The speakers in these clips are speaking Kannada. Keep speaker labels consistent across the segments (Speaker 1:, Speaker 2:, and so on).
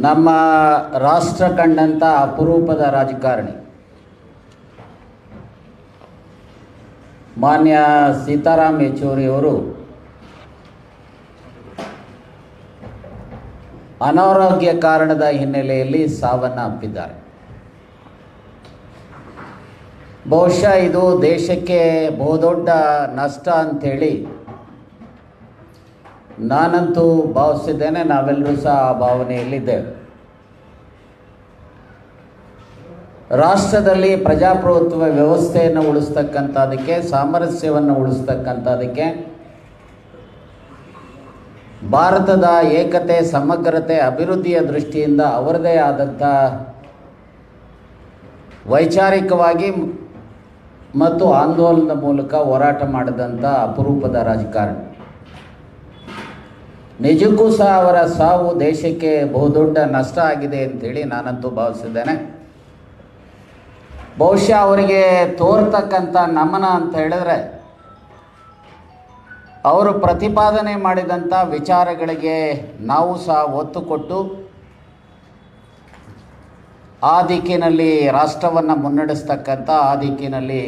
Speaker 1: ನಮ್ಮ ರಾಷ್ಟ್ರ ಕಂಡಂಥ ಅಪರೂಪದ ರಾಜಕಾರಣಿ ಮಾನ್ಯ ಸೀತಾರಾಮ್ ಯೆಚೂರಿಯವರು ಅನಾರೋಗ್ಯ ಕಾರಣದ ಹಿನ್ನೆಲೆಯಲ್ಲಿ ಸಾವನ್ನಪ್ಪಿದ್ದಾರೆ. ಬಹುಶಃ ಇದು ದೇಶಕ್ಕೆ ಬಹುದೊಡ್ಡ ನಷ್ಟ ಅಂಥೇಳಿ ನಾನಂತೂ ಭಾವಿಸಿದ್ದೇನೆ. ನಾವೆಲ್ಲರೂ ಸಹ ಆ ಭಾವನೆಯಲ್ಲಿದ್ದೇವೆ. ರಾಷ್ಟ್ರದಲ್ಲಿ ಪ್ರಜಾಪ್ರಭುತ್ವ ವ್ಯವಸ್ಥೆಯನ್ನು ಉಳಿಸ್ತಕ್ಕಂಥದ್ದಕ್ಕೆ, ಸಾಮರಸ್ಯವನ್ನು ಉಳಿಸ್ತಕ್ಕಂಥದ್ದಕ್ಕೆ, ಭಾರತದ ಏಕತೆ, ಸಮಗ್ರತೆ, ಅಭಿವೃದ್ಧಿಯ ದೃಷ್ಟಿಯಿಂದ ಅವರದೇ ಆದಂಥ ವೈಚಾರಿಕವಾಗಿ ಮತ್ತು ಆಂದೋಲನದ ಮೂಲಕ ಹೋರಾಟ ಮಾಡಿದಂಥ ಅಪರೂಪದ ರಾಜಕಾರಣಿ. ನಿಜಕ್ಕೂ ಸಹ ಅವರ ಸಾವು ದೇಶಕ್ಕೆ ಬಹುದೊಡ್ಡ ನಷ್ಟ ಆಗಿದೆ ಅಂಥೇಳಿ ನಾನಂತೂ ಭಾವಿಸಿದ್ದೇನೆ. ಬಹುಶಃ ಅವರಿಗೆ ತೋರ್ತಕ್ಕಂಥ ನಮನ ಅಂತ ಹೇಳಿದ್ರೆ, ಅವರು ಪ್ರತಿಪಾದನೆ ಮಾಡಿದಂಥ ವಿಚಾರಗಳಿಗೆ ನಾವು ಸಹ ಒತ್ತು ಕೊಟ್ಟು ಆ ದಿಕ್ಕಿನಲ್ಲಿ ರಾಷ್ಟ್ರವನ್ನು ಮುನ್ನಡೆಸ್ತಕ್ಕಂಥ, ಆ ದಿಕ್ಕಿನಲ್ಲಿ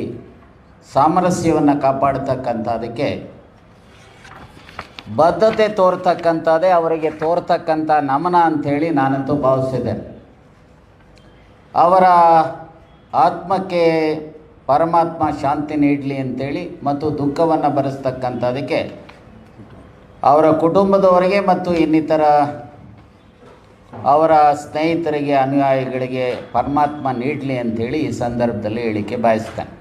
Speaker 1: ಸಾಮರಸ್ಯವನ್ನು ಕಾಪಾಡ್ತಕ್ಕಂಥದ್ದಕ್ಕೆ ಬದ್ಧತೆ ತೋರ್ತಕ್ಕಂಥದ್ದೇ ಅವರಿಗೆ ತೋರ್ತಕ್ಕಂಥ ನಮನ ಅಂಥೇಳಿ ನಾನಂತೂ ಭಾವಿಸಿದ್ದೇನೆ. ಅವರ ಆತ್ಮಕ್ಕೆ ಪರಮಾತ್ಮ ಶಾಂತಿ ನೀಡಲಿ ಅಂಥೇಳಿ ಮತ್ತು ದುಃಖವನ್ನು ಭರಿಸ್ತಕ್ಕಂಥದ್ದಕ್ಕೆ ಅವರ ಕುಟುಂಬದವರಿಗೆ ಮತ್ತು ಇನ್ನಿತರ ಅವರ ಸ್ನೇಹಿತರಿಗೆ, ಅನುಯಾಯಿಗಳಿಗೆ ಪರಮಾತ್ಮ ನೀಡಲಿ ಅಂಥೇಳಿ ಈ ಸಂದರ್ಭದಲ್ಲಿ ಹೇಳಿಕೆ ಬಯಸ್ತೇನೆ.